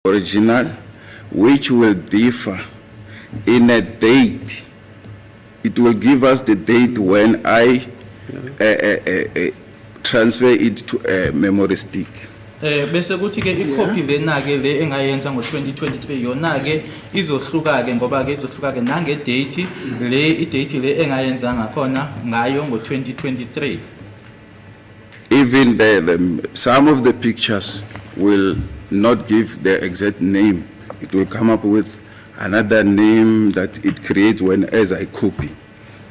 original, which will differ in a date. It will give us the date when I transfer it to a memory stick. Bese kuthi ke icopy lena ke le engayenza ngo2023 yona ke izohluka ke ngoba ke izohluka ke nange date le idate le engayenza ngakhona ngayo ngo2023. Even some of the pictures will not give the exact name. It will come up with another name that it creates when as I copy.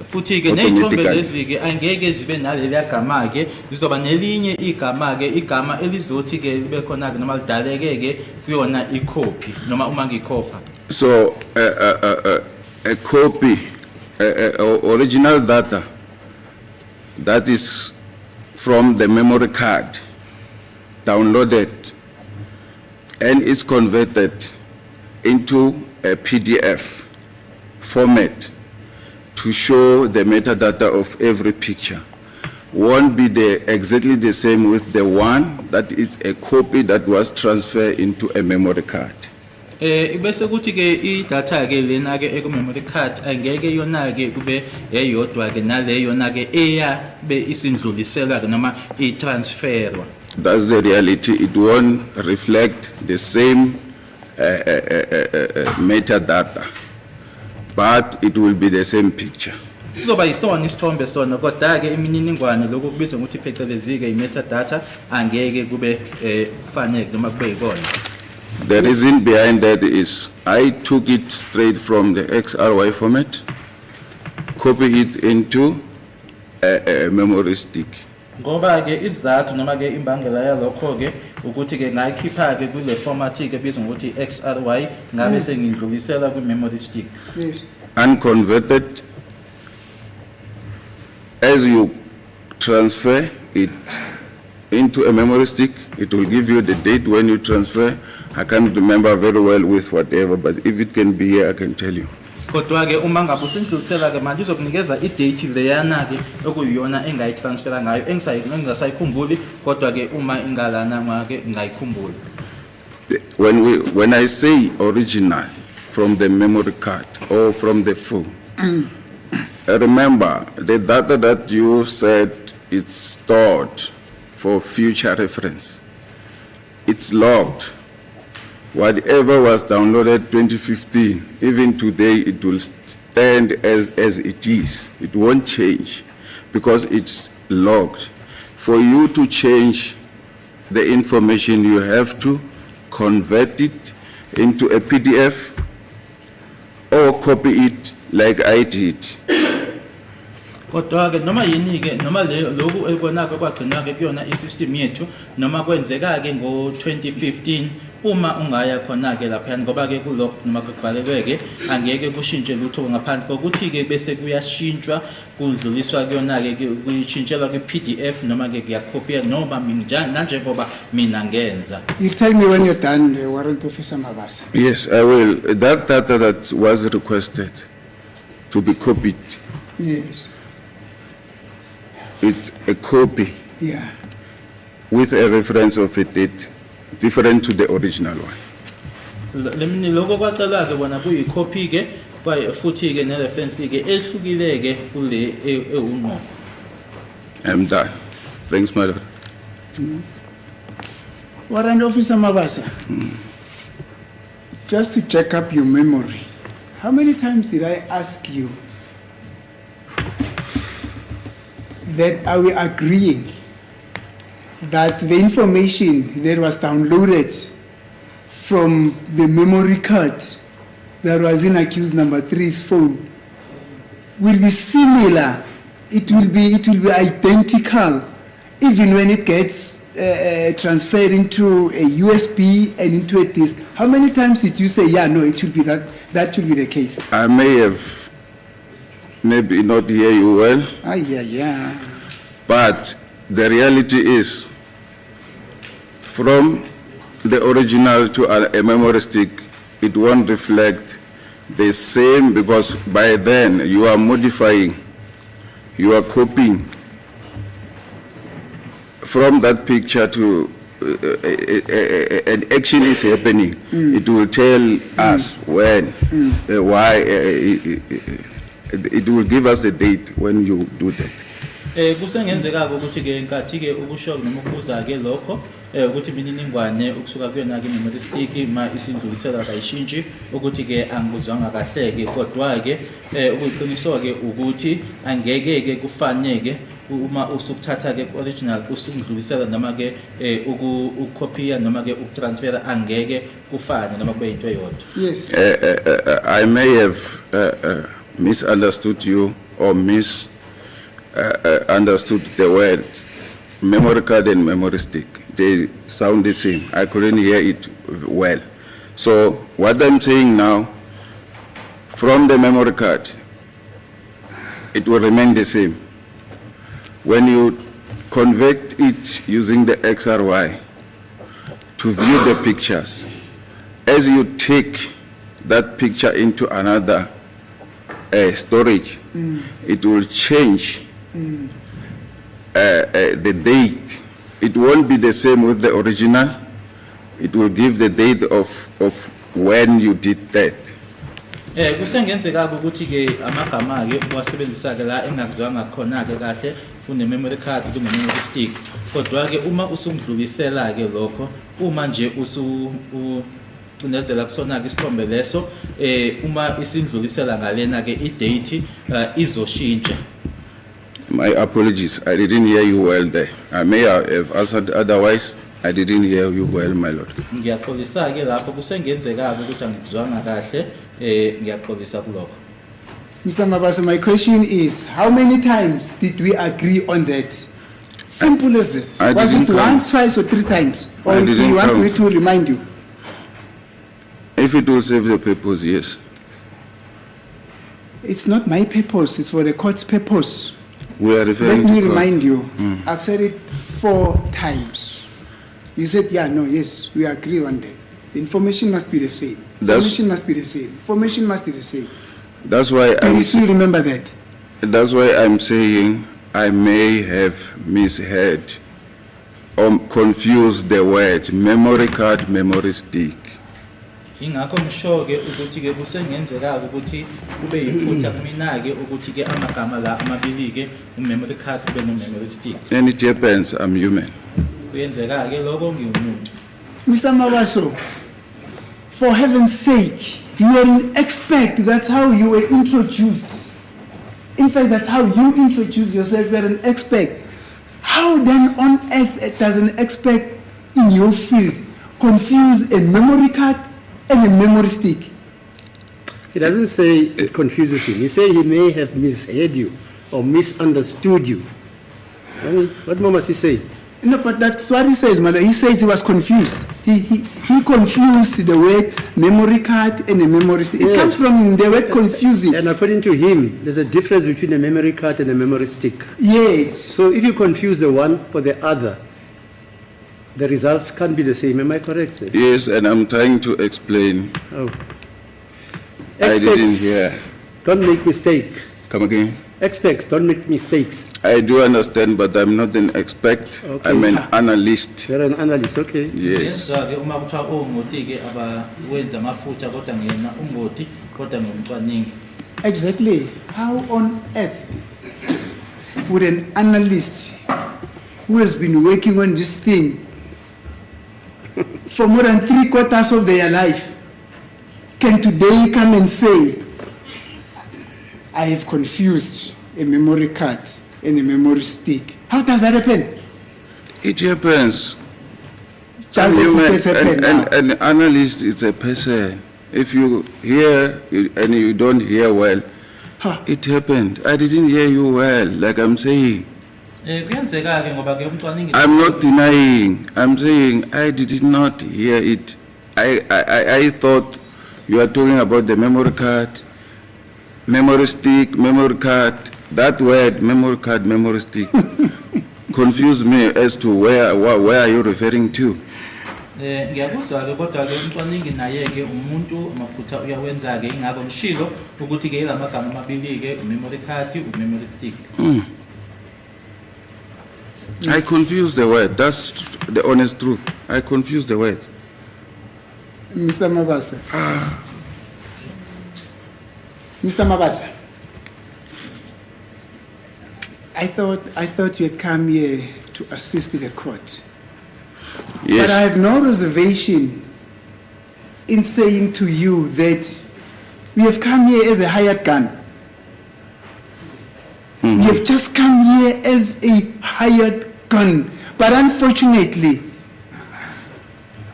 Futhi ke neyithombe lezi ke angeke zibe naleli gama ke lizoba nelinye igama ke igama elizothi ke libe khona ke noma lidaleke ke kuyona icopy noma uma ngikopa. So a copy original data that is from the memory card downloaded and is converted into a PDF format to show the metadata of every picture won't be exactly the same with the one that is a copy that was transferred into a memory card. Bese kuthi ke idata ke lena ke eku memory card angeke yona ke kube eyodwa ke nale yona ke eya be isindluliselwa ke noma itransferwa. That's the reality. It won't reflect the same metadata, but it will be the same picture. Kuzoba isona isithombe sona kodwa ke imininingwane lokho kubizwa ukuthi phecelezi ke imetadata angeke kube kufanele noma kube yikona. The reason behind that is I took it straight from the XRY format, copy it into a memory stick. Ngoba ke izathu noma ke imbangela yalokho ke ukuthi ke ngayikhipha ke kule format ke bizwa ukuthi XRY ngabe sengidlulisela ku memory stick. Yes. Unconverted, as you transfer it into a memory stick, it will give you the date when you transfer. I can't remember very well with whatever, but if it can be here, I can tell you. Kodwa ke uma ngabe usindlulisela ke manje izokunikeza idate leyana ke okuyiyona engayitransfera ngayo engasayikhumbuli kodwa ke uma ingalana make ngayikhumbula. When I say original from the memory card or from the phone, remember the data that you said it's stored for future reference. It's logged. Whatever was downloaded 2015, even today it will stand as it is. It won't change because it's logged. For you to change the information, you have to convert it into a PDF or copy it like I did. Kodwa ke noma yini ke noma lokhu ekubonaka kwagcina ke kuyona isystem yethu noma kwenzeka ke ngo2015 uma ungaya khona ke lapha ngoba ke kulokho noma kubhalelwe ke angeke kushintshe lutho ngaphandle kokuthi ke bese kuyashintshwa kudluliswa kuyona ke kuyitshintshelwa ke PDF noma ke kuyakopia noma manje ngoba mina ngenza. You tell me when you're done, Warrant Officer Mabasa. Yes, I will. That data that was requested to be copied. Yes. It's a copy. Yeah. With a reference of a date different to the original one. Lemini lokho kwacala ke bona kuyi copy ke kwaye futhi ke ne reference ke ehlukile ke kule eunqo. I'm done. Thanks, my lord. Warrant Officer Mabasa. Just to check up your memory, how many times did I ask you that are we agreeing that the information that was downloaded from the memory card that was in accused number 3's phone will be similar? It will be identical, even when it gets transferred into a USB and into a disk. How many times did you say, yeah, no, it should be that should be the case? I may have maybe not hear you well. Yeah. But the reality is, from the original to a memory stick, it won't reflect the same, because by then you are modifying, you are copying from that picture to an action is happening, it will tell us when, why, it will give us the date when you do that. Kusengenzeka ukuthi ke inkathi ke ukusho noma ukubuza ke lokho ukuthi imininingwane ukusuka kuyona ke memory stick ma isindlulisela kayishintshi ukuthi ke angibuzwanga kahle ke kodwa ke ukuqiniso ke ukuthi angeke ke kufaneke uma usukuthatha ke original usungidlulisela noma ke ukukopia noma ke ukutransfera angeke kufane noma kube into eyodwa. Yes. I may have misunderstood you or understood the word memory card and memory stick. They sound the same. I couldn't hear it well. So what I'm saying now, from the memory card, it will remain the same. When you convert it using the XRY to view the pictures, as you take that picture into another storage, it will change the date. It won't be the same with the original. It will give the date of when you did that. Kusengenzeka ukuthi ke amagama ke wasebenzisa ke la engakuzwanga khona ke kahle kune memory card kune memory stick kodwa ke uma usungidlulisela ke lokho uma nje unezela kusona ke isithombe leso uma isindlulisela ngalena ke i-date izoshintsha. My apologies, I didn't hear you well there. I may have answered otherwise. I didn't hear you well, my lord. Ngiyaxolisa ke lapho kusengenzeka ukuthi angikuzwanga kahle ngiyaxolisa kulokho. Mr. Mabaso, my question is, how many times did we agree on that? Simple as that. I Was it didn't count. once, twice, or 3 times? Or I do didn't you want me count. to remind you? If it will serve the purpose, yes. It's not my purpose, it's for the court's purpose. We are Let referring me to court. remind you, I've said it 4 times. You said, yeah, no, yes, we agree on that. The information must be the same. That's- Information must be the same. Information must be the same. That's why Do you still remember that? I'm saying I may have misheard or confused the word memory card, memory stick. Ingakho ngisho ke ukuthi ke kusengenzeka ukuthi kube yiphutha kumina ke ukuthi ke amagama la amabili ke memory card kube no memory stick. And it happens, I'm human. Kuyenzeka ke lokho ngiwumuntu. Mr. Mabaso, for heaven's sake, you are an expert. That's how you were introduced. In fact, that's how you introduce yourself. You are an expert. How then on earth does an expert in your field confuse a memory card and a memory stick? He doesn't say it confuses him. He say he may have misheard you or misunderstood you. I mean, what more must he say? No, but that's what he says, Mother. He says he was confused. He confused the word memory card and a memory stick. It Yes. comes from the word confusing. And according to him, there's a difference between a memory card and a memory stick. Yes. So if you confuse the one for the other, the results can't be the same. Am I correct, sir? Yes, and I'm trying to explain. Oh. I didn't Experts hear. don't make mistakes. Come again? Experts don't make mistakes. I do understand, but I'm not an expert. Okay. I'm an analyst. You're an analyst, okay? Yes. Yenza ke uma kuthiwa ongoti ke abawenza amafutha kodwa ngiyena ungoti kodwa ngiyumcwaningi. Exactly. How on earth would an analyst who has been working on this thing for more than 3/4 of their life can today come and say, I have confused a memory card and a memory stick? How does that happen? It happens. Does I'm it human, just happen now? and an analyst is a person. If you hear and you don't hear well, Huh. it happened. I didn't hear you well, like I'm saying. Kuyenzeka ke ngoba ke umcwaningi. I'm not denying. I'm saying I did not hear it. I thought you are talking about the memory card, memory stick, memory card. That word, memory card, memory stick, confused me as to where are you referring to? Ngiyakuzwa ke kodwa ke umcwaningi naye ke umuntu amaphutha uyawenza ke ingakho ngishilo ukuthi ke lamagama amabili ke memory card, memory stick. I confuse the word. That's the honest truth. I confuse the word. Mr. Mabasa. Mr. Mabasa. I thought you had come here to assist the court. But I Yes. have no reservation in saying to you that we have come here as a hired gun. We have just come here as a hired gun. But unfortunately,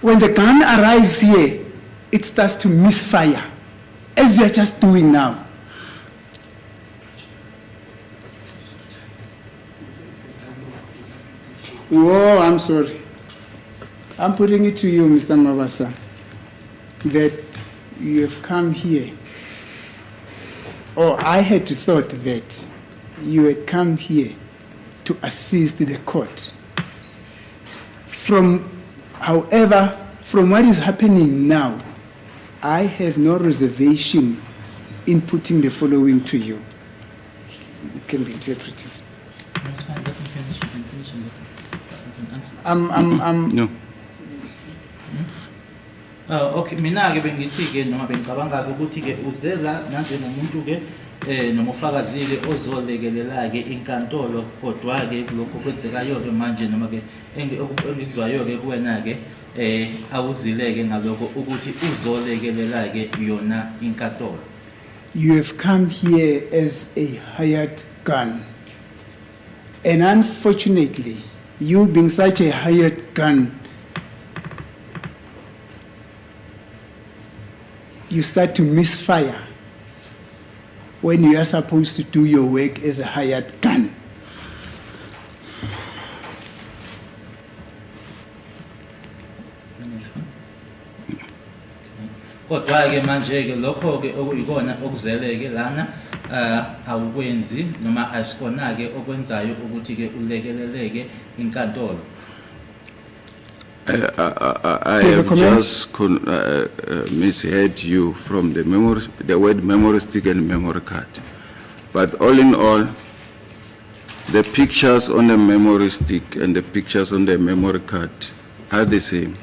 when the gun arrives here, it starts to misfire, as you are just doing now. Oh, I'm sorry. I'm putting it to you, Mr. Mabasa, that you have come here. Or I had thought that you had come here to assist the court. However, from what is happening now, I have no reservation in putting the following to you. It can be interpreted. It's fine, let him finish. You can finish and let him answer. I'm No. Okay, mina-ke bengithi-ke noma bengicabanga-ke ukuthi-ke uzela nanjengomuntu-ke nomufakazile ozolekelela-ke inkantolo, kodwa-ke lokho kwenzekayo-ke manje noma-ke engikuzwayo-ke kuwena-ke awuzile-ke ngalokho ukuthi uzolekelela-ke yona inkantolo. You have come here as a hired gun. And unfortunately, you being such a hired gun, you start to misfire when you are supposed to do your work as a hired gun. Kodwa-ke manje-ke lokho-ke okuyikona okuzeleke lana awukwenzi noma asikona-ke okwenzayo ukuthi-ke ulekeleleke inkantolo. I Have a have comment? just misheard you from the word memory stick and memory card. But all in all, the pictures on the memory stick and the pictures on the memory card are the same.